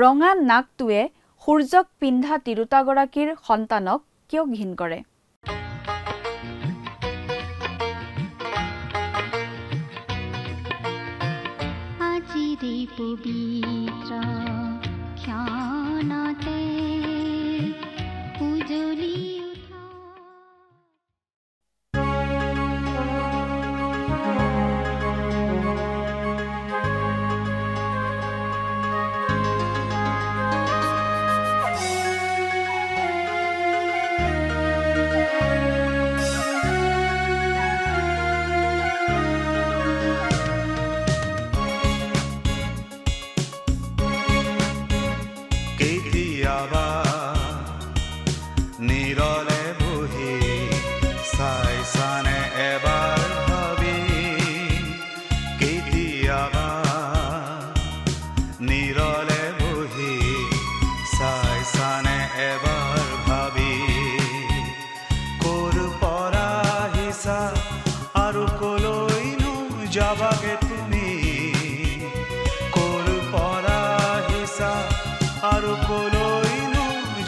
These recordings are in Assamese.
ৰঙা নাকটোৱে সূৰ্যক পিন্ধা তিৰোতাগৰাকীৰ সন্তানক কিয় ঘিন কৰে? আজিৰে পবিত্ৰ ক্ষণতে উজলি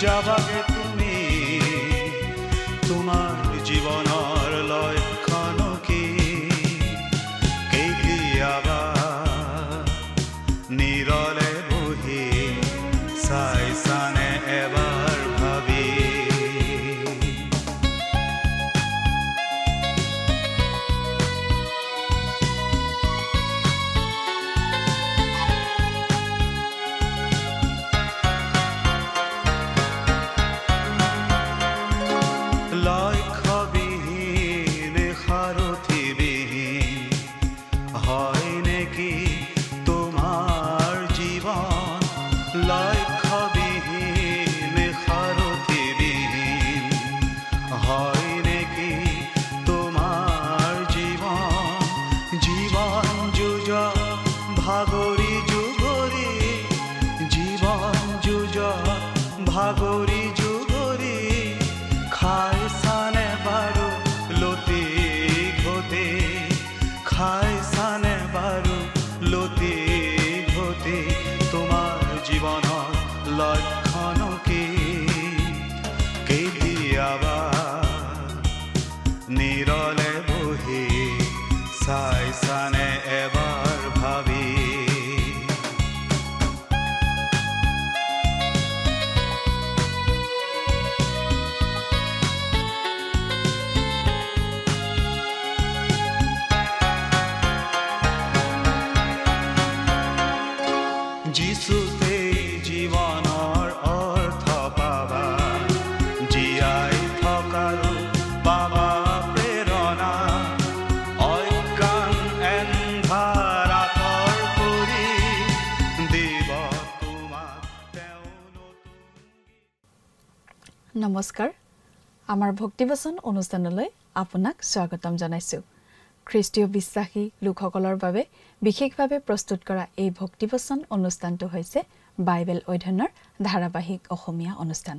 যাবাগে তুমি তোমাৰ জীৱনৰ লক্ষণ কি কেতিয়াবা নিৰলে বহি চাইছানে এবাৰ ভাবি ভাগৰি যুগৰি খাইছানে বাৰু লতি ঘটি খাইছানে বাৰু লতি ঘটি তোমাৰ জীৱনৰ লক্ষণ কি কেতিয়াবা নিৰলে বহি চাইছানে এবাৰ ভাবি যিচুতে জীৱনৰ অৰ্থ পাবা জীয়াই থকাৰো পাবা প্ৰেৰণা অজ্ঞান এন্ধাৰ আঁতৰ কৰি দিব তোমাক তেওঁ নতুন। নমস্কাৰ, আমাৰ ভক্তিবচন অনুষ্ঠানলৈ আপোনাক স্বাগতম জনাইছোঁ। খ্ৰীষ্টীয় বিশ্বাসী লোকসকলৰ বাবে বিশেষভাৱে প্ৰস্তুত কৰা এই ভক্তিবচন অনুষ্ঠানটো হৈছে বাইবেল অধ্যয়নৰ ধাৰাবাহিক অসমীয়া অনুষ্ঠান।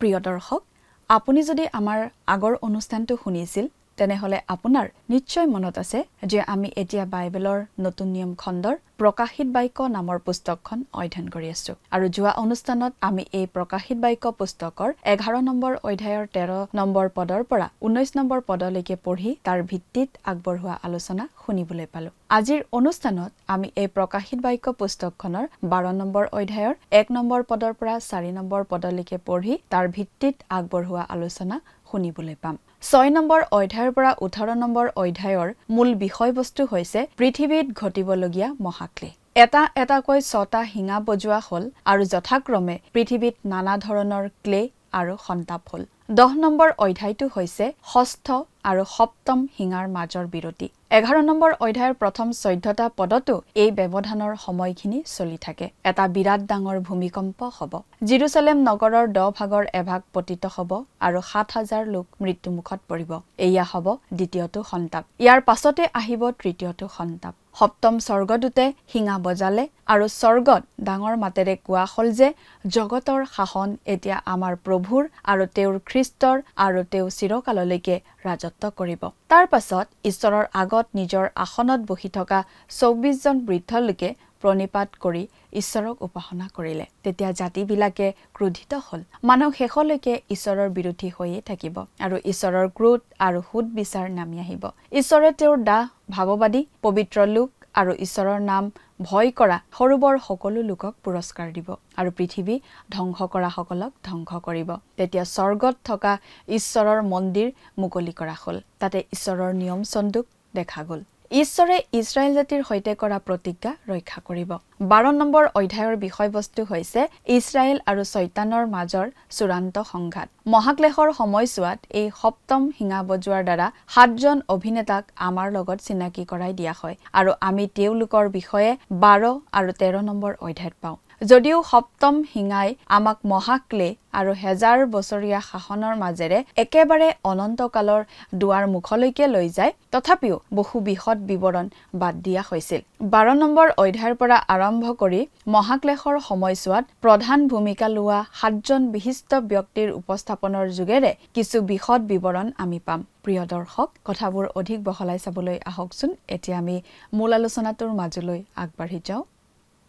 প্ৰিয় দৰ্শক, আপুনি যদি আমাৰ আগৰ অনুষ্ঠানটো শুনিছিল তেনেহলে আপোনাৰ নিশ্চয় মনত আছে যে আমি এতিয়া বাইবেলৰ নতুন নিয়ম খণ্ডৰ প্ৰকাশিত বাক্য নামৰ পুস্তকখন অধ্যয়ন কৰি আছো। আৰু যোৱা অনুষ্ঠানত আমি এই প্ৰকাশিত বাক্য পুস্তকৰ 11 নম্বৰ অধ্যায়ৰ 13 নম্বৰ পদৰ পৰা 19 নম্বৰ পদলৈকে পঢ়ি তাৰ ভিত্তিত আগবঢ়োৱা আলোচনা শুনিবলৈ পালো। আজিৰ অনুষ্ঠানত আমি এই প্ৰকাশিত বাক্য পুস্তকখনৰ 12 নম্বৰ অধ্যায়ৰ 1 নম্বৰ পদৰ পৰা 4 নম্বৰ পদলৈকে পঢ়ি তাৰ ভিত্তিত আগবঢ়োৱা আলোচনা শুনিবলৈ পাম। 6 নম্বৰ অধ্যায়ৰ পৰা 18 নম্বৰ অধ্যায়ৰ মূল বিষয়বস্তু হৈছে পৃথিৱীত ঘটিবলগীয়া মহাক্লেশ। এটা এটাকৈ 6টা হিঙা বজোৱা হল আৰু যথাক্ৰমে পৃথিৱীত নানা ধৰণৰ ক্লেশ আৰু সন্তাপ হল। 10 নম্বৰ অধ্যায়টো হৈছে ষষ্ঠ আৰু সপ্তম হিঙাৰ মাজৰ বিৰতি। 11 নম্বৰ অধ্যায়ৰ প্ৰথম 14টা পদতো এই ব্যৱধানৰ সময়খিনি চলি থাকে। এটা বিৰাট ডাঙৰ ভূমিকম্প হ'ব। জেৰুজালেম নগৰৰ 10 ভাগৰ এভাগ পতিত হ'ব আৰু 7,000 লোক মৃত্যুমুখত পৰিব। এয়া হ'ব দ্বিতীয়টো সন্তাপ। ইয়াৰ পাছতে আহিব তৃতীয়টো সন্তাপ। সপ্তম স্বৰ্গদূতে হিঙা বজালে আৰু স্বৰ্গত ডাঙৰ মাতেৰে কোৱা হল যে জগতৰ শাসন এতিয়া আমাৰ প্ৰভুৰ আৰু তেওঁৰ খ্ৰীষ্টৰ আৰু তেওঁ চিৰকাললৈকে ৰাজত্ব কৰিব। তাৰ পাছত ঈশ্বৰৰ আগত নিজৰ আসনত বহি থকা ২৪জন বৃদ্ধ লোকে প্ৰণিপাত কৰি ঈশ্বৰক উপাসনা কৰিলে। তেতিয়া জাতিবিলাকে ক্ৰোধিত হ'ল। মানুহ শেষলৈকে ঈশ্বৰৰ বিৰোধী হৈয়ে থাকিব আৰু ঈশ্বৰৰ ক্ৰোধ আৰু সুদ বিচাৰ নামি আহিব। ঈশ্বৰে তেওঁৰ দাহ ভাৱবাদী পবিত্ৰ লোক আৰু ঈশ্বৰৰ নাম ভয় কৰা সৰু বৰ সকলো লোকক পুৰস্কাৰ দিব আৰু পৃথিৱী ধ্বংস কৰাসকলক ধ্বংস কৰিব। তেতিয়া স্বৰ্গত থকা ঈশ্বৰৰ মন্দিৰ মুকলি কৰা হ'ল। তাতে ঈশ্বৰৰ নিয়ম চন্দুক দেখা গ'ল। ঈশ্বৰে ইছৰাইল জাতিৰ সৈতে কৰা প্ৰতিজ্ঞা ৰক্ষা কৰিব। ১২ নম্বৰ অধ্যায়ৰ বিষয়বস্তু হৈছে ইছৰাইল আৰু শয়তানৰ মাজৰ চূড়ান্ত সংঘাত। মহাক্লেশৰ সময়ছোৱাত এই সপ্তম শিঙা বজোৱাৰ দ্বাৰা ৭জন অভিনেতাক আমাৰ লগত চিনাকি কৰাই দিয়া হয় আৰু আমি তেওঁলোকৰ বিষয়ে ১২ আৰু ১৩ নম্বৰ অধ্যায়ত পাওঁ। যদিও সপ্তম শিঙাই আমাক মহাক্লেশ আৰু ১০০০ বছৰীয়া শাসনৰ মাজেৰে একেবাৰে অনন্তকালৰ দুৱাৰ মুখলৈকে লৈ যায়, তথাপিও বহু বিশদ বিৱৰণ বাদ দিয়া হৈছিল। ১২ নম্বৰ অধ্যায়ৰ পৰা আৰম্ভ কৰি মহাক্লেশৰ সময়ছোৱাত প্ৰধান ভূমিকা লোৱা ৭জন বিশিষ্ট ব্যক্তিৰ উপস্থাপনৰ যোগেৰে কিছু বিশদ বিৱৰণ আমি পাম। প্ৰিয় দৰ্শক, কথাবোৰ অধিক বহলাই চাবলৈ আহকচোন এতিয়া আমি মূল আলোচনাটোৰ মাজলৈ আগবাঢ়ি যাওঁ।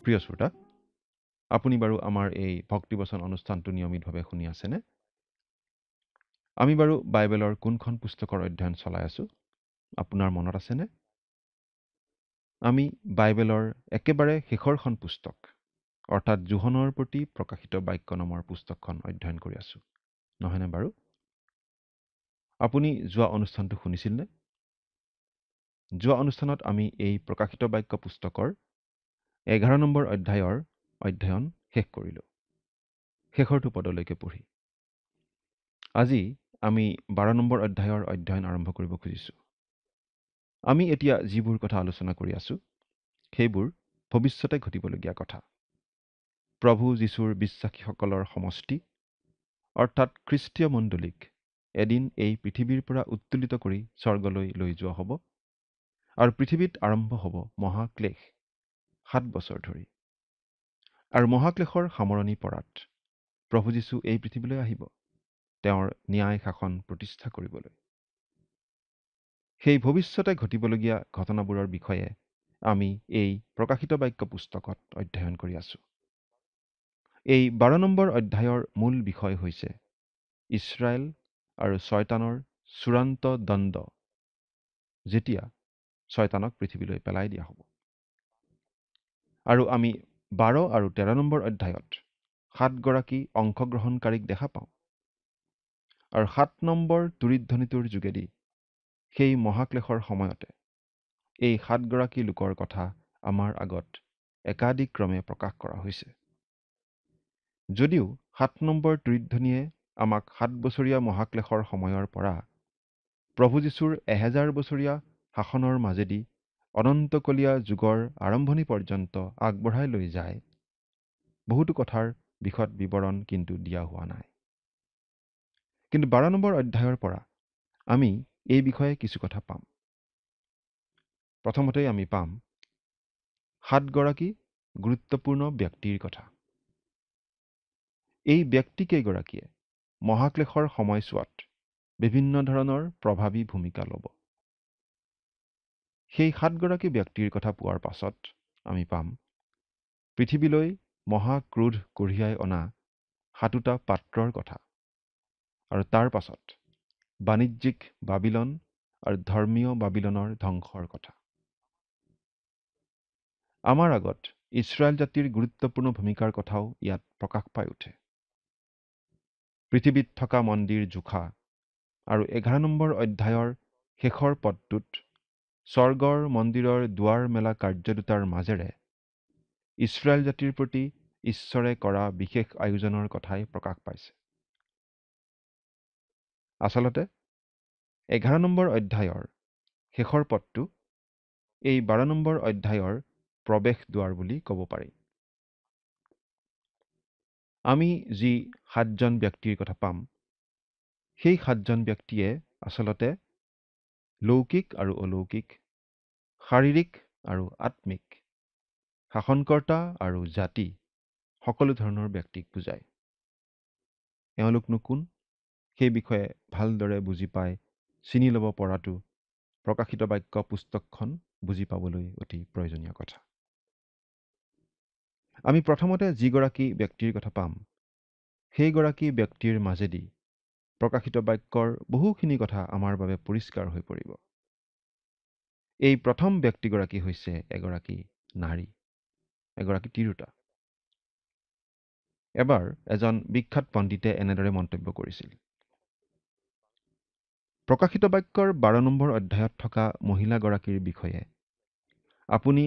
প্ৰিয় শ্ৰোতা, আপুনি বাৰু আমাৰ এই ভক্তিবচন অনুষ্ঠানটো নিয়মিতভাৱে শুনি আছেনে? আমি বাৰু বাইবেলৰ কোনখন পুস্তকৰ অধ্যয়ন চলাই আছো আপোনাৰ মনত আছেনে? আমি বাইবেলৰ একেবাৰে শেষৰখন পুস্তক অৰ্থাৎ যোহনৰ প্ৰতি প্ৰকাশিত বাক্য নামৰ পুস্তকখন অধ্যয়ন কৰি আছো, নহয়নে বাৰু? আপুনি যোৱা অনুষ্ঠানটো শুনিছিলনে? যোৱা অনুষ্ঠানত আমি এই প্ৰকাশিত বাক্য পুস্তকৰ ১১ নম্বৰ অধ্যায়ৰ অধ্যয়ন শেষ কৰিলো, শেষৰটো পদলৈকে পঢ়ি। আজি আমি ১২ নম্বৰ অধ্যায়ৰ অধ্যয়ন আৰম্ভ কৰিব খুজিছো। আমি এতিয়া যিবোৰ কথা আলোচনা কৰি আছো সেইবোৰ ভৱিষ্যতে ঘটিবলগীয়া কথা। প্ৰভু যীশুৰ বিশ্বাসীসকলৰ সমষ্টি অৰ্থাৎ খ্ৰীষ্টীয় মণ্ডলীক এদিন এই পৃথিৱীৰ পৰা উত্তোলিত কৰি স্বৰ্গলৈ লৈ যোৱা হ'ব আৰু পৃথিৱীত আৰম্ভ হ'ব মহাক্লেশ ৭ বছৰ ধৰি। আৰু মহাক্লেশৰ সামৰণি পৰাত প্ৰভু যীশু এই পৃথিৱীলৈ আহিব তেওঁৰ ন্যায় শাসন প্ৰতিষ্ঠা কৰিবলৈ। সেই ভৱিষ্যতে ঘটিবলগীয়া ঘটনাবোৰৰ বিষয়ে আমি এই প্ৰকাশিত বাক্য পুস্তকত অধ্যয়ন কৰি আছো। এই ১২ নম্বৰ অধ্যায়ৰ মূল বিষয় হৈছে ইছৰাইল আৰু শয়তানৰ চূড়ান্ত দণ্ড, যেতিয়া শয়তানক পৃথিৱীলৈ পেলাই দিয়া হ'ব। আৰু আমি ১২ আৰু ১৩ নম্বৰ অধ্যায়ত ৭গৰাকী অংশগ্ৰহণকাৰীক দেখা পাওঁ আৰু ৭ নম্বৰ তুৰিধ্বনিটোৰ যোগেদি সেই মহাক্লেশৰ সময়তে এই ৭গৰাকী লোকৰ কথা আমাৰ আগত একাদিক্ৰমে প্ৰকাশ কৰা হৈছে। যদিও ৭ নম্বৰ তুৰিধ্বনিয়ে আমাক ৭ বছৰীয়া মহাক্লেশৰ সময়ৰ পৰা প্ৰভু যীশুৰ ১০০০ বছৰীয়া শাসনৰ মাজেদি অনন্তকলীয়া যুগৰ আৰম্ভণি পৰ্যন্ত আগবঢ়াই লৈ যায়, বহুতো কথাৰ বিশদ বিৱৰণ কিন্তু দিয়া হোৱা নাই। কিন্তু ১২ নম্বৰ অধ্যায়ৰ পৰা আমি এই বিষয়ে কিছু কথা পাম। প্ৰথমতেই আমি পাম ৭গৰাকী গুৰুত্বপূৰ্ণ ব্যক্তিৰ কথা। এই ব্যক্তিকেইগৰাকীয়ে মহাক্লেশৰ সময়ছোৱাত বিভিন্ন ধৰণৰ প্ৰভাৱী ভূমিকা ল'ব। সেই ৭গৰাকী ব্যক্তিৰ কথা পোৱাৰ পাছত আমি পাম পৃথিৱীলৈ মহাক্ৰোধ কঢ়িয়াই অনা ৭টা পাত্ৰৰ কথা আৰু তাৰ পাছত বাণিজ্যিক বাবিলন আৰু ধৰ্মীয় বাবিলনৰ ধ্বংসৰ কথা। আমাৰ আগত ইছৰাইল জাতিৰ গুৰুত্বপূৰ্ণ ভূমিকাৰ কথাও ইয়াত প্ৰকাশ পাই উঠে। পৃথিৱীত থকা মন্দিৰ জোখা আৰু ১১ নম্বৰ অধ্যায়ৰ শেষৰ পদটোত স্বৰ্গৰ মন্দিৰৰ দুৱাৰ মেলা কাৰ্য দুটাৰ মাজেৰে ইছৰাইল জাতিৰ প্ৰতি ঈশ্বৰে কৰা বিশেষ আয়োজনৰ কথাই প্ৰকাশ পাইছে। আচলতে ১১ নম্বৰ অধ্যায়ৰ শেষৰ পদটো এই ১২ নম্বৰ অধ্যায়ৰ প্ৰৱেশ দুৱাৰ বুলি ক'ব পাৰি। আমি যি ৭জন ব্যক্তিৰ কথা পাম, সেই ৭জন ব্যক্তিয়ে আচলতে লৌকিক আৰু অলৌকিক, শাৰীৰিক আৰু আত্মিক, শাসনকৰ্তা আৰু জাতি সকলো ধৰণৰ ব্যক্তিক বুজায়। এওঁলোকনো কোন সেই বিষয়ে ভালদৰে বুজি পাই চিনি ল'ব পৰাটো প্ৰকাশিত বাক্য পুস্তকখন বুজি পাবলৈ অতি প্ৰয়োজনীয় কথা। আমি প্ৰথমতে যিগৰাকী ব্যক্তিৰ কথা পাম, সেইগৰাকী ব্যক্তিৰ মাজেদি প্ৰকাশিত বাক্যৰ বহুখিনি কথা আমাৰ বাবে পৰিষ্কাৰ হৈ পৰিব। এই প্ৰথম ব্যক্তিগৰাকী হৈছে এগৰাকী নাৰী, এগৰাকী তিৰোতা। এবাৰ এজন বিখ্যাত পণ্ডিতে এনেদৰে মন্তব্য কৰিছিল, প্ৰকাশিত বাক্যৰ 12 নম্বৰ অধ্যায়ত থকা মহিলাগৰাকীৰ বিষয়ে আপুনি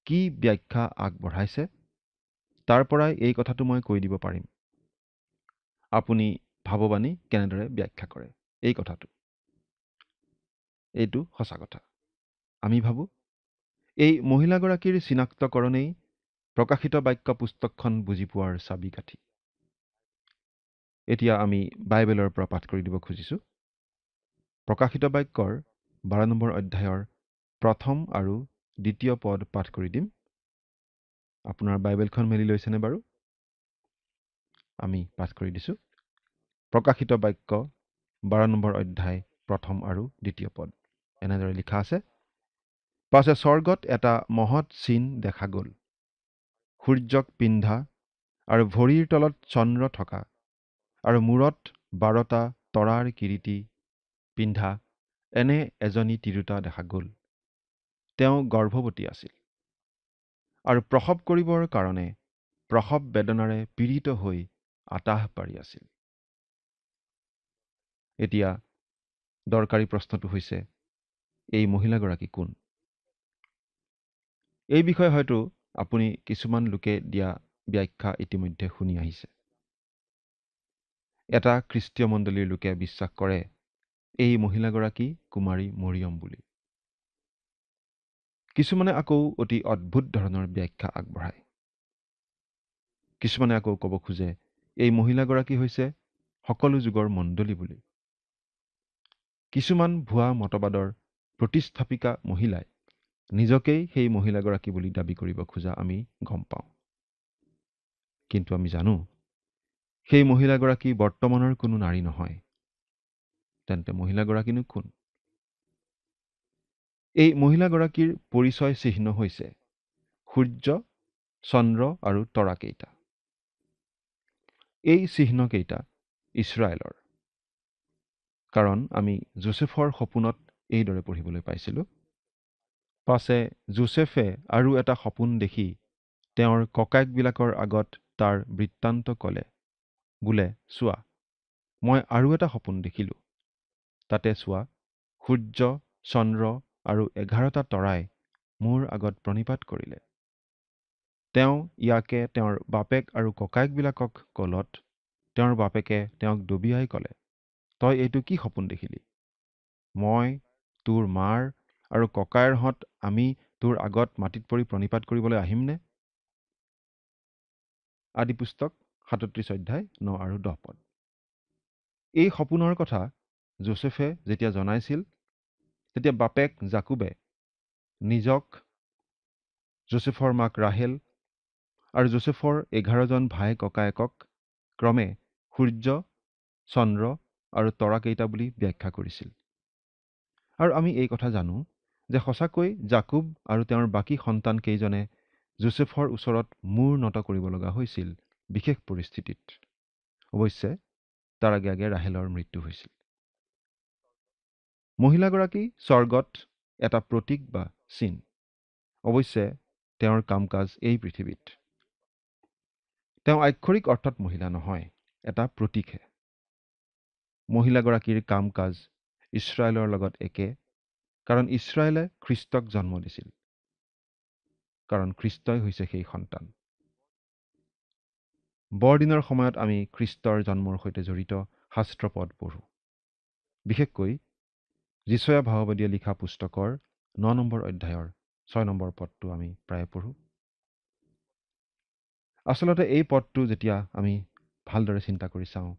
কি ব্যাখ্যা আগবঢ়াইছে, তাৰ পৰাই এই কথাটো মই কৈ দিব পাৰিম। আপুনি ভাৱবাণী কেনেদৰে ব্যাখ্যা কৰে এই কথাটো। এইটো সঁচা কথা। আমি ভাবোঁ এই মহিলাগৰাকীৰ চিনাক্তকৰণেই প্ৰকাশিত বাক্য পুস্তকখন বুজি পোৱাৰ চাবিকাঠি। এতিয়া আমি বাইবেলৰ পৰা পাঠ কৰি দিব খুজিছোঁ। প্ৰকাশিত বাক্যৰ 12 নম্বৰ অধ্যায়ৰ প্ৰথম আৰু দ্বিতীয় পদ পাঠ কৰি দিম। আপোনাৰ বাইবেলখন মেলি লৈছেনে বাৰু? আমি পাঠ কৰি দিছোঁ। প্ৰকাশিত বাক্য 12 নম্বৰ অধ্যায় প্ৰথম আৰু দ্বিতীয় পদ। এনেদৰে লিখা আছে, পাছে স্বৰ্গত এটা মহৎ চিন দেখা গ'ল, সূৰ্যক পিন্ধা আৰু ভৰিৰ তলত চন্দ্ৰ থকা আৰু মূৰত 12টা তৰাৰ কিৰীটি পিন্ধা এনে এজনী তিৰোতা দেখা গ'ল। তেওঁ গৰ্ভৱতী আছিল আৰু প্ৰসৱ কৰিবৰ কাৰণে প্ৰসৱ বেদনাৰে পীড়িত হৈ আতাহ পাৰি আছিল। এতিয়া দৰকাৰী প্ৰশ্নটো হৈছে, এই মহিলাগৰাকী কোন? এই বিষয়ে হয়তো আপুনি কিছুমান লোকে দিয়া ব্যাখ্যা ইতিমধ্যে শুনি আহিছে। এটা খ্ৰীষ্টীয় মণ্ডলীৰ লোকে বিশ্বাস কৰে এই মহিলাগৰাকী কুমাৰী মৰিয়ম বুলি। কিছুমানে আকৌ অতি অদ্ভুত ধৰণৰ ব্যাখ্যা আগবঢ়ায়। কিছুমানে আকৌ ক'ব খোজে এই মহিলাগৰাকী হৈছে সকলো যুগৰ মণ্ডলী বুলি। কিছুমান ভুৱা মতবাদৰ প্ৰতিষ্ঠাপিকা মহিলাই নিজকেই সেই মহিলাগৰাকী বুলি দাবী কৰিব খোজা আমি গম পাওঁ। কিন্তু আমি জানো সেই মহিলাগৰাকী বৰ্তমানৰ কোনো নাৰী নহয়। তেন্তে মহিলাগৰাকীনো কোন? এই মহিলাগৰাকীৰ পৰিচয় চিহ্ন হৈছে সূৰ্য, চন্দ্ৰ আৰু তৰাকেইটা। এই চিহ্নকেইটা ইছৰাইলৰ। কাৰণ আমি যোছেফৰ সপোনত এইদৰে পঢ়িবলৈ পাইছিলোঁ, পাছে যোছেফে আৰু এটা সপোন দেখি তেওঁৰ ককায়েকবিলাকৰ আগত তাৰ বৃত্তান্ত ক'লে, বোলে চোৱা, মই আৰু এটা সপোন দেখিলোঁ। তাতে চোৱা, সূৰ্য, চন্দ্ৰ আৰু 11টা তৰাই মোৰ আগত প্ৰণিপাত কৰিলে। তেওঁ ইয়াকে তেওঁৰ বাপেক আৰু ককায়েকবিলাকক ক'লত তেওঁৰ বাপেকে তেওঁক দবিয়াই ক'লে, তই এইটো কি সপোন দেখিলি? মই, তোৰ মাৰ আৰু ককায়েৰহঁত আমি তোৰ আগত মাটিত পৰি প্ৰণিপাত কৰিবলৈ আহিমনে? আদি পুস্তক 37 অধ্যায় 9 আৰু 10 পদ। এই সপোনৰ কথা যোছেফে যেতিয়া জনাইছিল, তেতিয়া বাপেক জাকুবে নিজক, যোছেফৰ মাক ৰাহেল আৰু যোছেফৰ 11জন ভাই ককায়েকক ক্ৰমে সূৰ্য, চন্দ্ৰ আৰু তৰাকেইটা বুলি ব্যাখ্যা কৰিছিল। আৰু আমি এই কথা জানো যে সঁচাকৈ জাকুব আৰু তেওঁৰ বাকী সন্তান কেইজনে যোছেফৰ ওচৰত মূৰ নত কৰিব লগা হৈছিল বিশেষ পৰিস্থিতিত। অৱশ্যে তাৰ আগে আগে ৰাহেলৰ মৃত্যু হৈছিল। মহিলাগৰাকী স্বৰ্গত এটা প্ৰতীক বা চিন। অৱশ্যে তেওঁৰ কাম কাজ এই পৃথিৱীত। তেওঁ আক্ষৰিক অৰ্থত মহিলা নহয়, এটা প্ৰতীকহে। মহিলাগৰাকীৰ কাম কাজ ইছৰাইলৰ লগত একে, কাৰণ ইছৰাইলে খ্ৰীষ্টক জন্ম দিছিল, কাৰণ খ্ৰীষ্টই হৈছে সেই সন্তান। বৰদিনৰ সময়ত আমি খ্ৰীষ্টৰ জন্মৰ সৈতে জড়িত শাস্ত্ৰপদ পঢ়োঁ। বিশেষকৈ যিচয়া ভাৱবাদীয়ে লিখা পুস্তকৰ 9 নম্বৰ অধ্যায়ৰ 6 নম্বৰ পদটো আমি প্ৰায়ে পঢ়োঁ। আচলতে এই পদটো যেতিয়া আমি ভালদৰে চিন্তা কৰি চাওঁ,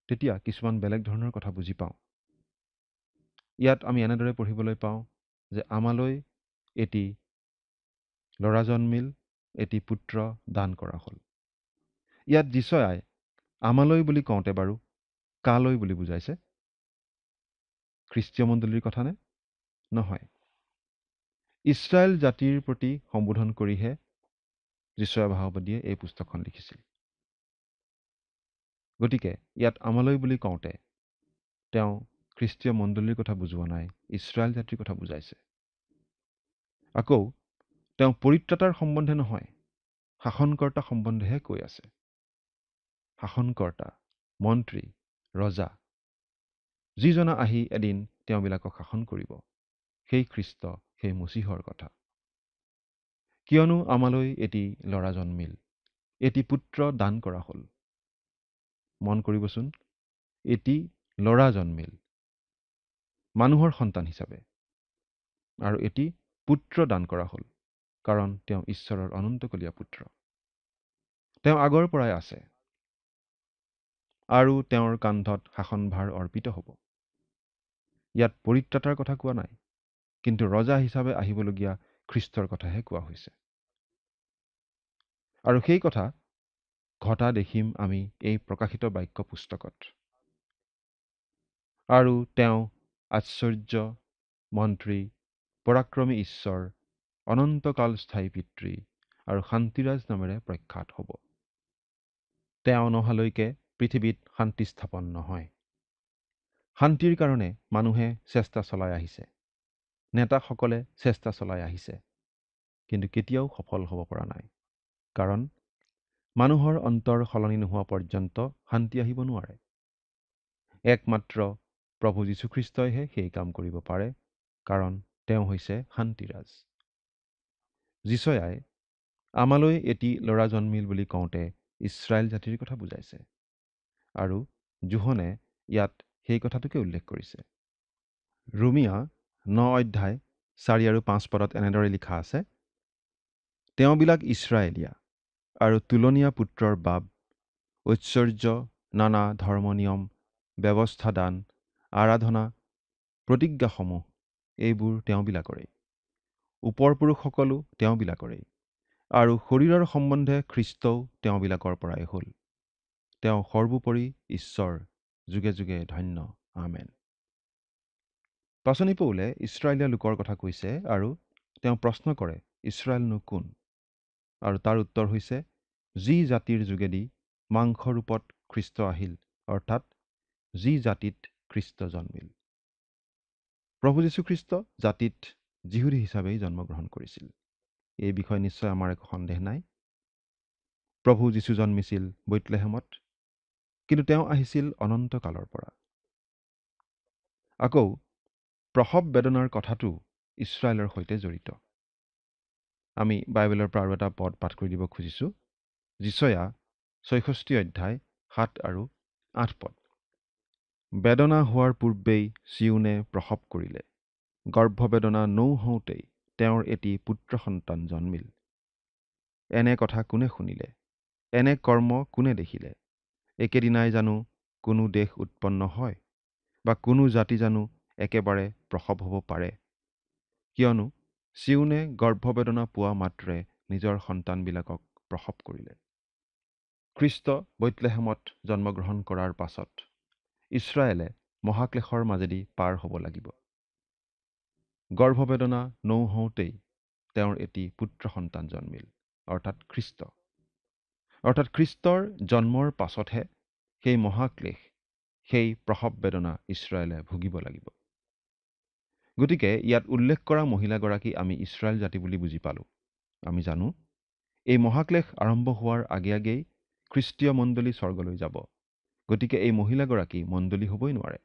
তেতিয়া কিছুমান বেলেগ ধৰণৰ কথা বুজি পাওঁ। ইয়াত আমি এনেদৰে পঢ়িবলৈ পাওঁ যে আমালৈ এটি ল'ৰা জন্মিল, এটি পুত্ৰ দান কৰা হ'ল। ইয়াত যিচয়াই আমালৈ বুলি কওঁতে বাৰু কালৈ বুলি বুজাইছে? খ্ৰীষ্টীয় মণ্ডলীৰ কথা নে? নহয়। ইছৰাইল জাতিৰ প্ৰতি সম্বোধন কৰিহে যীচয়া ভাৱবাদীয়ে এই পুস্তকখন লিখিছিল। গতিকে ইয়াত আমালৈ বুলি কওঁতে তেওঁ খ্ৰীষ্টীয় মণ্ডলীৰ কথা বুজোৱা নাই, ইছৰাইল জাতিৰ কথা বুজাইছে। আকৌ তেওঁ পৰিত্ৰাতাৰ সম্বন্ধে নহয়, শাসনকৰ্তা সম্বন্ধেহে কৈ আছে। শাসনকৰ্তা, মন্ত্ৰী, ৰজা, যিজনা আহি এদিন তেওঁবিলাকক শাসন কৰিব, সেই খ্ৰীষ্ট, সেই মচীহৰ কথা। কিয়নো আমালৈ এটি ল'ৰা জন্মিল, এটি পুত্ৰ দান কৰা হ'ল। মন কৰিবচোন, এটি ল'ৰা জন্মিল মানুহৰ সন্তান হিচাপে, আৰু এটি পুত্ৰ দান কৰা হ'ল, কাৰণ তেওঁ ঈশ্বৰৰ অনন্তকলীয়া পুত্ৰ। তেওঁ আগৰ পৰাই আছে, আৰু তেওঁৰ কান্ধত শাসনভাৰ অৰ্পিত হ'ব। ইয়াত পৰিত্ৰাতাৰ কথা কোৱা নাই, কিন্তু ৰজা হিচাপে আহিবলগীয়া খ্ৰীষ্টৰ কথাহে কোৱা হৈছে। আৰু সেই কথা ঘটা দেখিম আমি এই প্ৰকাশিত বাক্য পুস্তকত। আৰু তেওঁ আশ্চৰ্য, মন্ত্ৰী, পৰাক্ৰমী ঈশ্বৰ, অনন্তকাল স্থায়ী পিতৃ আৰু শান্তিৰাজ নামেৰে প্ৰখ্যাত হ'ব। তেওঁ নহালৈকে পৃথিৱীত শান্তি স্থাপন নহয়। শান্তিৰ কাৰণে মানুহে চেষ্টা চলাই আহিছে, নেতাসকলে চেষ্টা চলাই আহিছে, কিন্তু কেতিয়াও সফল হ'ব পৰা নাই। কাৰণ মানুহৰ অন্তৰ সলনি নোহোৱা পৰ্যন্ত শান্তি আহিব নোৱাৰে। একমাত্ৰ প্ৰভু যীশুখ্ৰীষ্টইহে সেই কাম কৰিব পাৰে, কাৰণ তেওঁ হৈছে শান্তিৰাজ। যীচয়াই আমালৈ এটি ল'ৰা জন্মিল বুলি কওঁতে ইছৰাইল জাতিৰ কথা বুজাইছে, আৰু জোহনে ইয়াত সেই কথাটোকে উল্লেখ কৰিছে। ৰোমিয়া 9:4-5 এনেদৰে লিখা আছে, তেওঁবিলাক ইছৰাইলীয়া আৰু তুলনীয়া পুত্ৰৰ বাপ, ঐশ্বৰ্য, নানা ধৰ্ম নিয়ম, ব্যৱস্থা দান, আৰাধনা, প্ৰতিজ্ঞাসমূহ এইবোৰ তেওঁবিলাকৰেই। ওপৰপুৰুষসকলো তেওঁবিলাকৰেই, আৰু শৰীৰৰ সম্বন্ধে খ্ৰীষ্টও তেওঁবিলাকৰ পৰাই হ'ল। তেওঁ সৰ্বোপৰি ঈশ্বৰ, যুগে যুগে ধন্য। আমেন। পাচনি পৌলে ইছৰাইলীয়া লোকৰ কথা কৈছে, আৰু তেওঁ প্ৰশ্ন কৰে, ইছৰাইলনো কোন? আৰু তাৰ উত্তৰ হৈছে, যি জাতিৰ যোগেদি মাংস ৰূপত খ্ৰীষ্ট আহিল, অৰ্থাৎ যি জাতিত খ্ৰীষ্ট জন্মিল। প্ৰভু যীশুখ্ৰীষ্ট জাতিত যিহুদী হিচাপেই জন্মগ্ৰহণ কৰিছিল। এই বিষয়ে নিশ্চয় আমাৰ একো সন্দেহ নাই। প্ৰভু যীশু জন্মিছিল বৈতলেহেমত, কিন্তু তেওঁ আহিছিল অনন্তকালৰ পৰা। আকৌ প্ৰসৱ বেদনাৰ কথাটো ইছৰাইলৰ সৈতে জড়িত। আমি বাইবেলৰ পৰা আৰু এটা পদ পাঠ কৰি দিব খুজিছোঁ। যীচয়া 66:7-8 বেদনা হোৱাৰ পূৰ্বেই চিউনে প্ৰসৱ কৰিলে, গৰ্ভবেদনা নৌহওঁতেই তেওঁৰ এটি পুত্ৰ সন্তান জন্মিল। এনে কথা কোনে শুনিলে? এনে কৰ্ম কোনে দেখিলে? একেদিনাই জানো কোনো দেশ উৎপন্ন হয়, বা কোনো জাতি জানো একেবাৰে প্ৰসৱ হ'ব পাৰে? কিয়নো চিউনে গৰ্ভবেদনা পোৱা মাত্ৰে নিজৰ সন্তানবিলাকক প্ৰসৱ কৰিলে। খ্ৰীষ্ট বৈতলেহেমত জন্মগ্ৰহণ কৰাৰ পাছত ইছৰাইলে মহাক্লেশৰ মাজেদি পাৰ হ'ব লাগিব। গৰ্ভবেদনা নৌহওঁতেই তেওঁৰ এটি পুত্ৰ সন্তান জন্মিল, অৰ্থাৎ খ্ৰীষ্ট। অৰ্থাৎ খ্ৰীষ্টৰ জন্মৰ পাছতহে সেই মহাক্লেশ, সেই প্ৰসৱ বেদনা ইছৰাইলে ভুগিব লাগিব। গতিকে ইয়াত উল্লেখ কৰা মহিলাগৰাকী আমি ইছৰাইল জাতি বুলি বুজি পালোঁ। আমি জানো এই মহাক্লেশ আৰম্ভ হোৱাৰ আগে আগেই খ্ৰীষ্টীয় মণ্ডলী স্বৰ্গলৈ যাব। গতিকে এই মহিলাগৰাকী মণ্ডলী হ'বই নোৱাৰে।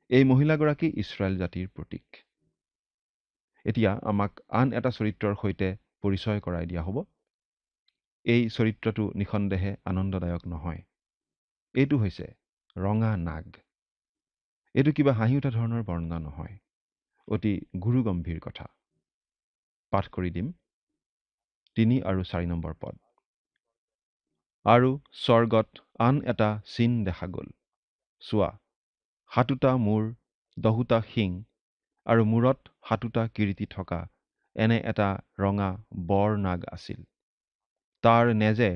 এই মহিলাগৰাকী ইছৰাইল জাতিৰ প্ৰতীক। এতিয়া আমাক আন এটা চৰিত্ৰৰ সৈতে পৰিচয় কৰাই দিয়া হ'ব। এই চৰিত্ৰটো নিঃসন্দেহে আনন্দদায়ক নহয়। এইটো হৈছে ৰঙা নাগ। এইটো কিবা হাঁহি উঠা ধৰণৰ বৰ্ণনা নহয়, অতি গুৰুগম্ভীৰ কথা। পাঠ কৰি দিম 3 আৰু 4 পদ। আৰু স্বৰ্গত আন এটা চিন দেখা গ'ল। চোৱা, 7টা মূৰ, 10টা শিং, আৰু মূৰত 7টা কিৰীটি থকা এনে এটা ৰঙা বৰ নাগ আছিল। তাৰ নেজে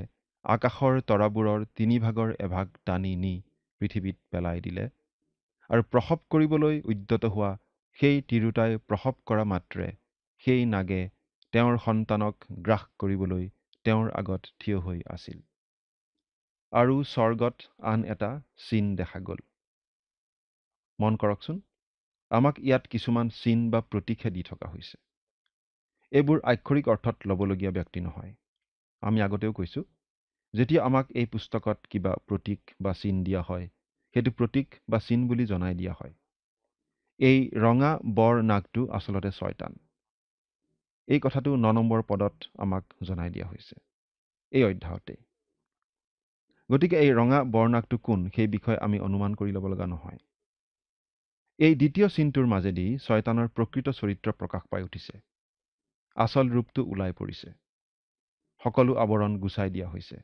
আকাশৰ তৰাবোৰৰ 3 ভাগৰ এভাগ টানি নি পৃথিৱীত পেলাই দিলে, আৰু প্ৰসৱ কৰিবলৈ উদ্যত হোৱা সেই তিৰোতাই প্ৰসৱ কৰা মাত্ৰে সেই নাগে তেওঁৰ সন্তানক গ্ৰাস কৰিবলৈ তেওঁৰ আগত থিয় হৈ আছিল। আৰু স্বৰ্গত আন এটা চিন দেখা গ'ল। মন কৰকচোন, আমাক ইয়াত কিছুমান চিন বা প্ৰতীকহে দি থকা হৈছে। এইবোৰ আক্ষৰিক অৰ্থত ল'বলগীয়া ব্যক্তি নহয়। আমি আগতেও কৈছোঁ, যেতিয়া আমাক এই পুস্তকত কিবা প্ৰতীক বা চিন দিয়া হয়, সেইটো প্ৰতীক বা চিন বুলি জনাই দিয়া হয়। এই ৰঙা বৰ নাগটো আচলতে শয়তান। এই কথাটো 9 নম্বৰ পদত আমাক জনাই দিয়া হৈছে, এই অধ্যায়তে। গতিকে এই ৰঙা বৰ নাগটো কোন, সেই বিষয়ে আমি অনুমান কৰি ল'ব লগা নহয়। এই দ্বিতীয় চিনটোৰ মাজেদি শয়তানৰ প্ৰকৃত চৰিত্ৰ প্ৰকাশ পাই উঠিছে। আচল ৰূপটো ওলাই পৰিছে। সকলো আৱৰণ গুচাই দিয়া হৈছে।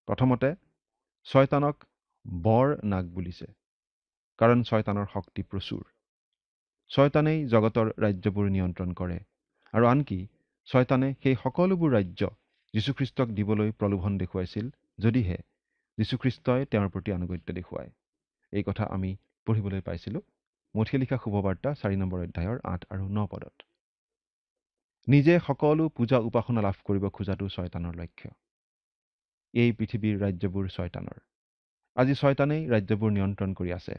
প্ৰথমতে শয়তানক বৰ নাগ বুলিছে, কাৰণ শয়তানৰ শক্তি প্ৰচুৰ। শয়তানেই জগতৰ ৰাজ্যবোৰ নিয়ন্ত্ৰণ কৰে, আৰু আনকি শয়তানে সেই সকলোবোৰ ৰাজ্য যীশুখ্ৰীষ্টক দিবলৈ প্ৰলোভন দেখুৱাইছিল, যদিহে যীশুখ্ৰীষ্টই তেওঁৰ প্ৰতি আনুগত্য দেখুৱায়। এই কথা আমি পঢ়িবলৈ পাইছিলোঁ মথিয় লিখা শুভবাৰ্তা 4 নম্বৰ অধ্যায়ৰ 8 আৰু 9 পদত। নিজে সকলো পূজা উপাসনা লাভ কৰিব খোজাটো শয়তানৰ লক্ষ্য। এই পৃথিৱীৰ ৰাজ্যবোৰ শয়তানৰ। আজি শয়তানেই ৰাজ্যবোৰ নিয়ন্ত্ৰণ কৰি আছে।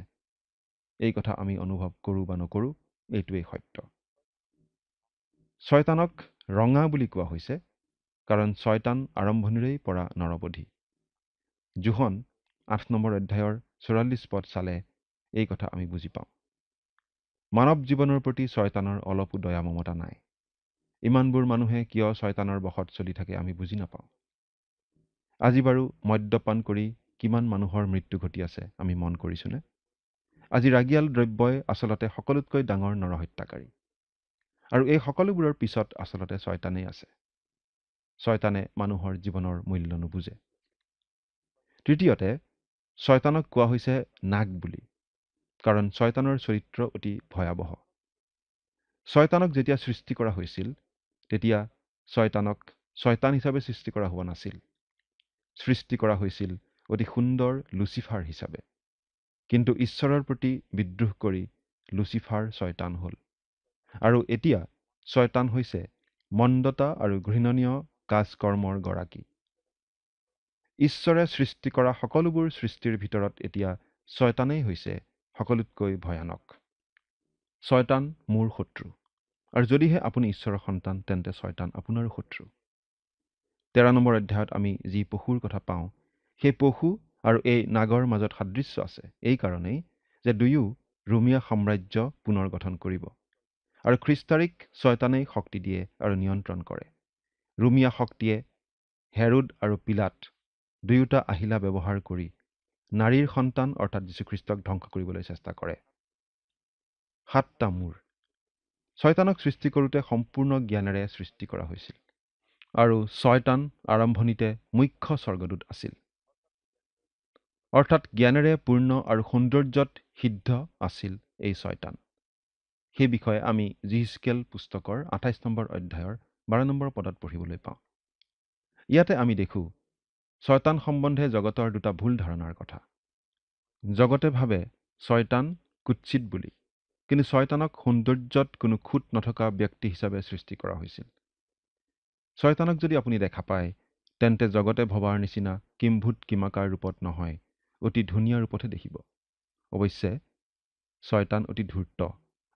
এই কথা আমি অনুভৱ কৰোঁ বা নকৰোঁ, এইটোৱেই সত্য। শয়তানক ৰঙা বুলি কোৱা হৈছে, কাৰণ শয়তান আৰম্ভণিৰেই পৰা নৰবধি। যোহন 8 নম্বৰ অধ্যায়ৰ 44 পদ চালে এই কথা আমি বুজি পাওঁ। মানৱ জীৱনৰ প্ৰতি শয়তানৰ অলপো দয়া মমতা নাই। ইমানবোৰ মানুহে কিয় শয়তানৰ বশত চলি থাকে আমি বুজি নাপাওঁ। আজি বাৰু মদ্যপান কৰি কিমান মানুহৰ মৃত্যু ঘটি আছে আমি মন কৰিছোনে? আজি ৰাগিয়াল দ্ৰব্যই আচলতে সকলোতকৈ ডাঙৰ নৰহত্যাকাৰী। আৰু এই সকলোবোৰৰ পিছত আচলতে শয়তানেই আছে। শয়তানে মানুহৰ জীৱনৰ মূল্য নুবুজে। তৃতীয়তে, শয়তানক কোৱা হৈছে নাগ বুলি, কাৰণ শয়তানৰ চৰিত্ৰ অতি ভয়াৱহ। শয়তানক যেতিয়া সৃষ্টি কৰা হৈছিল, তেতিয়া শয়তানক শয়তান হিচাপে সৃষ্টি কৰা হোৱা নাছিল। সৃষ্টি কৰা হৈছিল অতি সুন্দৰ লুচিফাৰ হিচাপে। কিন্তু ঈশ্বৰৰ প্ৰতি বিদ্ৰোহ কৰি লুচিফাৰ শয়তান হ'ল। আৰু এতিয়া শয়তান হৈছে মন্দতা আৰু ঘৃণনীয় কাজকৰ্মৰ গৰাকী। ঈশ্বৰে সৃষ্টি কৰা সকলোবোৰ সৃষ্টিৰ ভিতৰত এতিয়া শয়তানেই হৈছে সকলোতকৈ ভয়ানক। শয়তান মোৰ শত্ৰু, আৰু যদিহে আপুনি ঈশ্বৰৰ সন্তান, তেন্তে শয়তান আপোনাৰো শত্ৰু। 13 নম্বৰ অধ্যায়ত আমি যি পশুৰ কথা পাওঁ, সেই পশু আৰু এই নাগৰ মাজত সাদৃশ্য আছে, এই কাৰণেই যে দুয়ো ৰোমীয়া সাম্ৰাজ্য পুনৰ গঠন কৰিব। আৰু খ্ৰীষ্টাৰীক শয়তানেই শক্তি দিয়ে আৰু নিয়ন্ত্ৰণ কৰে। ৰোমীয়া শক্তিয়ে হেৰোদ আৰু পিলাত দুয়োটা আহিলা ব্যৱহাৰ কৰি নাৰীৰ সন্তান অৰ্থাৎ যীশুখ্ৰীষ্টক ধ্বংস কৰিবলৈ চেষ্টা কৰে। 7টা মূৰ। শয়তানক সৃষ্টি কৰোঁতে সম্পূৰ্ণ জ্ঞানেৰে সৃষ্টি কৰা হৈছিল, আৰু শয়তান আৰম্ভণিতে মুখ্য স্বৰ্গদূত আছিল। অৰ্থাৎ জ্ঞানেৰে পূৰ্ণ আৰু সৌন্দৰ্যত সিদ্ধ আছিল এই শয়তান। সেই বিষয়ে আমি যিস্কেল পুস্তকৰ 28 নম্বৰ অধ্যায়ৰ 12 নম্বৰ পদত পঢ়িবলৈ পাওঁ। ইয়াতে আমি দেখোঁ শয়তান সম্বন্ধে জগতৰ দুটা ভুল ধাৰণাৰ কথা। জগতে ভাবে শয়তান কুৎসিত বুলি, কিন্তু শয়তানক সৌন্দৰ্যত কোনো খুঁত নথকা ব্যক্তি হিচাপে সৃষ্টি কৰা হৈছিল। শয়তানক যদি আপুনি দেখা পায়, তেন্তে জগতে ভবাৰ নিচিনা কিম্ভূত কিমাকাৰ ৰূপত নহয়, অতি ধুনীয়া ৰূপতহে দেখিব। অৱশ্যে শয়তান অতি ধূৰ্ত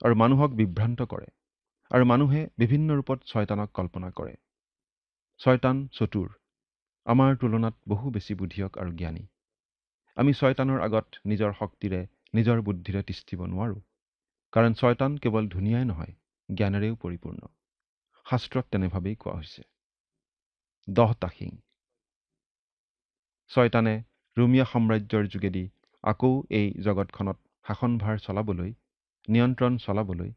আৰু মানুহক বিভ্ৰান্ত কৰে, আৰু মানুহে বিভিন্ন ৰূপত শয়তানক কল্পনা কৰে। শয়তান চতুৰ, আমাৰ তুলনাত বহু বেছি বুদ্ধিয়ক আৰু জ্ঞানী। আমি শয়তানৰ আগত নিজৰ শক্তিৰে, নিজৰ বুদ্ধিৰে তিষ্ঠিব নোৱাৰোঁ, কাৰণ শয়তান কেৱল ধুনীয়াই নহয়, জ্ঞানেৰেও পৰিপূৰ্ণ। শাস্ত্ৰত তেনেভাৱেই কোৱা হৈছে। 10টা শিং। শয়তানে ৰোমীয়া সাম্ৰাজ্যৰ যোগেদি আকৌ এই জগতখনত শাসনভাৰ চলাবলৈ, নিয়ন্ত্ৰণ চলাবলৈ,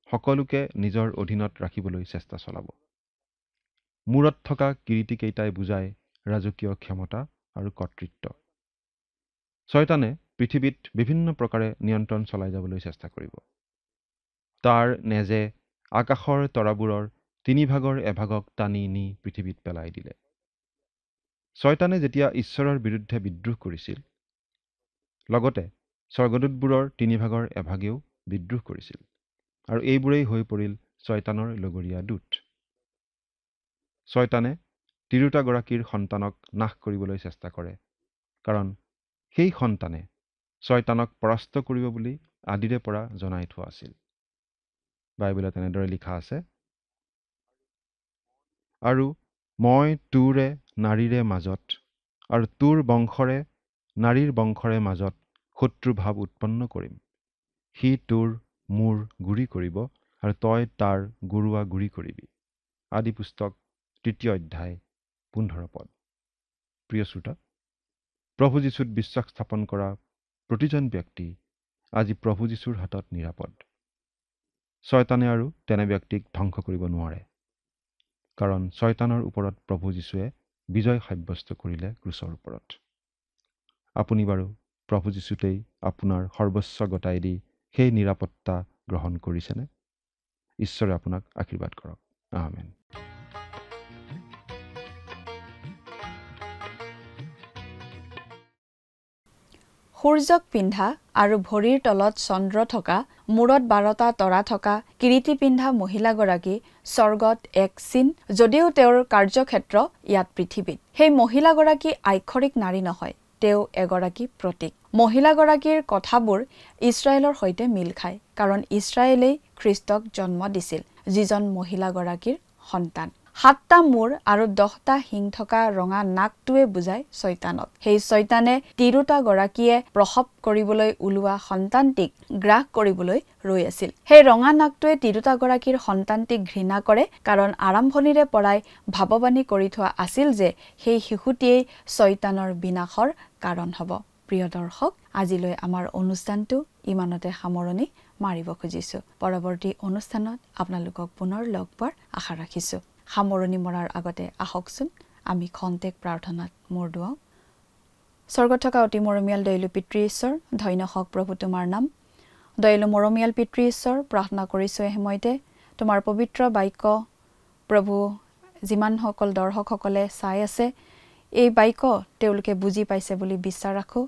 সকলোকে নিজৰ অধীনত ৰাখিবলৈ চেষ্টা চলাব। মূৰত থকা কিৰীটিকেইটাই বুজায় ৰাজকীয় ক্ষমতা আৰু কৰ্তৃত্ব। শয়তানে পৃথিৱীত বিভিন্ন প্ৰকাৰে নিয়ন্ত্ৰণ চলাই যাবলৈ চেষ্টা কৰিব। তাৰ নেজে আকাশৰ তৰাবোৰৰ 3 ভাগৰ এভাগক টানি নি পৃথিৱীত পেলাই দিলে। শয়তানে যেতিয়া ঈশ্বৰৰ বিৰুদ্ধে বিদ্ৰোহ কৰিছিল, লগতে স্বৰ্গদূতবোৰৰ 3 ভাগৰ এভাগেও বিদ্ৰোহ কৰিছিল। আৰু এইবোৰেই হৈ পৰিল শয়তানৰ লগৰীয়া দূত। শয়তানে তিৰোতাগৰাকীৰ সন্তানক নাশ কৰিবলৈ চেষ্টা কৰে, কাৰণ সেই সন্তানে শয়তানক পৰাস্ত কৰিব বুলি আদিৰে পৰা জনাই থোৱা আছিল। বাইবেলত এনেদৰে লিখা আছে, আৰু মই তোৰে নাৰীৰে মাজত আৰু তোৰ বংশৰে নাৰীৰ বংশৰে মাজত শত্ৰু ভাৱ উৎপন্ন কৰিম। সি তোৰ মূৰ গুৰি কৰিব আৰু তই তাৰ গৰুৱা গুৰি কৰিবি। আদি পুস্তক 3 অধ্যায় 15 পদ। প্ৰিয় শ্ৰোতা, প্ৰভু যীশুত বিশ্বাস স্থাপন কৰা প্ৰতিজন ব্যক্তি আজি প্ৰভু যীশুৰ হাতত নিৰাপদ। শয়তানে আৰু তেনে ব্যক্তিক ধ্বংস কৰিব নোৱাৰে, কাৰণ শয়তানৰ ওপৰত প্ৰভু যীশুৱে বিজয় সাব্যস্ত কৰিলে ক্ৰুচৰ ওপৰত। আপুনি বাৰু প্ৰভু যীশুতেই আপোনাৰ সৰ্বস্ব গতাই দি সেই নিৰাপত্তা গ্ৰহণ কৰিছেনে? ঈশ্বৰে আপোনাক আশীৰ্বাদ কৰক। আমেন। সূৰ্যক পিন্ধা আৰু ভৰিৰ তলত চন্দ্ৰ থকা, মূৰত 12টা তৰা থকা কিৰীটি পিন্ধা মহিলাগৰাকী স্বৰ্গত এক চিন, যদিও তেওঁৰ কাৰ্যক্ষেত্ৰ ইয়াত পৃথিৱীত। সেই মহিলাগৰাকী আক্ষৰিক নাৰী নহয়, তেওঁ এগৰাকী প্ৰতীক। মহিলাগৰাকীৰ কথাবোৰ ইছৰাইলৰ সৈতে মিল খায়, কাৰণ ইছৰাইলেই খ্ৰীষ্টক জন্ম দিছিল, যিজন মহিলাগৰাকীৰ সন্তান। 7টা মূৰ আৰু 10টা শিং থকা ৰঙা নাকটোৱে বুজায় শয়তানক। সেই শয়তানে তিৰোতাগৰাকীয়ে প্ৰসৱ কৰিবলৈ ওলোৱা সন্তানটিক গ্ৰাস কৰিবলৈ ৰৈ আছিল। সেই ৰঙা নাকটোৱে তিৰোতাগৰাকীৰ সন্তানটিক ঘৃণা কৰে, কাৰণ আৰম্ভণিৰে পৰাই ভাৱবাণী কৰি থোৱা আছিল যে সেই শিশুটিয়েই শয়তানৰ বিনাশৰ কাৰণ হ'ব। প্ৰিয় দৰ্শক, আজিলৈ আমাৰ অনুষ্ঠানটো ইমানতে সামৰণি মাৰিব খুজিছোঁ। পৰৱৰ্তী অনুষ্ঠানত আপোনালোকক পুনৰ লগ পোৱাৰ আশা ৰাখিছোঁ। সামৰণি মৰাৰ আগতে আহকচোন আমি খন্তেক প্ৰাৰ্থনাত মূৰ দুৱাওঁ। স্বৰ্গত থকা অতি মৰমীয়াল দয়ালু পিতৃ ঈশ্বৰ, ধন্য হওক প্ৰভু তোমাৰ নাম। দয়ালু মৰমীয়াল পিতৃ ঈশ্বৰ, প্ৰাৰ্থনা কৰিছোঁ এই সময়তে তোমাৰ পবিত্ৰ বাক্য প্ৰভু যিমানসকল দৰ্শকসকলে চাই আছে, এই বাক্য তেওঁলোকে বুজি পাইছে বুলি বিশ্বাস ৰাখোঁ।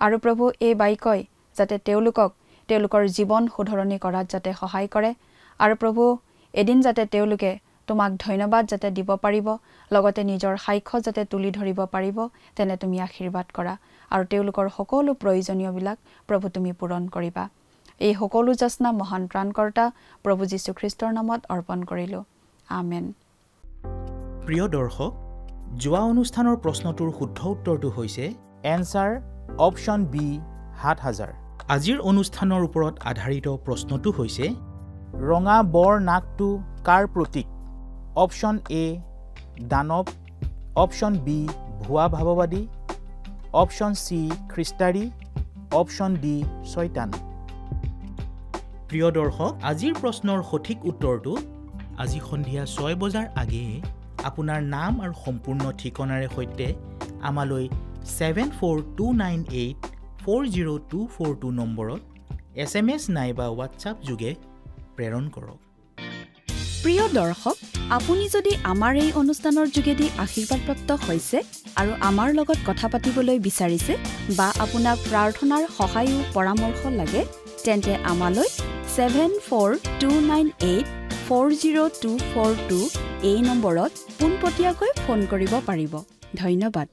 আৰু প্ৰভু এই বাক্যই যাতে তেওঁলোকৰ জীৱন শুধৰণি কৰাত যাতে সহায় কৰে, আৰু প্ৰভু এদিন যাতে তেওঁলোকে তোমাক ধন্যবাদ যাতে দিব পাৰিব, লগতে নিজৰ সাক্ষ্য যাতে তুলি ধৰিব পাৰিব, তেনে তুমি আশীৰ্বাদ কৰা। আৰু তেওঁলোকৰ সকলো প্ৰয়োজনীয়বিলাক প্ৰভু তুমি পূৰণ কৰিবা। এই সকলো যাচনা মহান ত্ৰাণকৰ্তা প্ৰভু যীশুখ্ৰীষ্টৰ নামত অৰ্পণ কৰিলোঁ। আমেন। প্ৰিয় দৰ্শক, যোৱা অনুষ্ঠানৰ প্ৰশ্নটোৰ শুদ্ধ উত্তৰটো হৈছে এনচাৰ অপশ্যন বি ৭,০০০। আজিৰ অনুষ্ঠানৰ ওপৰত আধাৰিত প্ৰশ্নটো হৈছে ৰঙা বৰ নাকটো কাৰ প্ৰতীক? অপশ্যন এ দানৱ, অপশ্যন বি ভুৱা ভাৱবাদী, অপশ্যন চি খ্ৰীষ্টাৰী, অপশ্যন ডি শয়তান। প্ৰিয় দৰ্শক, আজিৰ প্ৰশ্নৰ সঠিক উত্তৰটো আজি সন্ধিয়া ৬ বজাৰ আগেয়ে আপোনাৰ নাম আৰু সম্পূৰ্ণ ঠিকনাৰে সৈতে আমালৈ 7429840242 নম্বৰত SMS নাইবা হোৱাটছআপ যোগে প্ৰেৰণ কৰক। প্ৰিয় দৰ্শক, আপুনি যদি আমাৰ এই অনুষ্ঠানৰ যোগেদি আশীৰ্বাদপ্ৰাপ্ত হৈছে আৰু আমাৰ লগত কথা পাতিবলৈ বিচাৰিছে বা আপোনাক প্ৰাৰ্থনাৰ সহায় পৰামৰ্শ লাগে, তেন্তে আমালৈ 7429840242 এই নম্বৰত পোনপটীয়াকৈ ফোন কৰিব পাৰিব। ধন্যবাদ।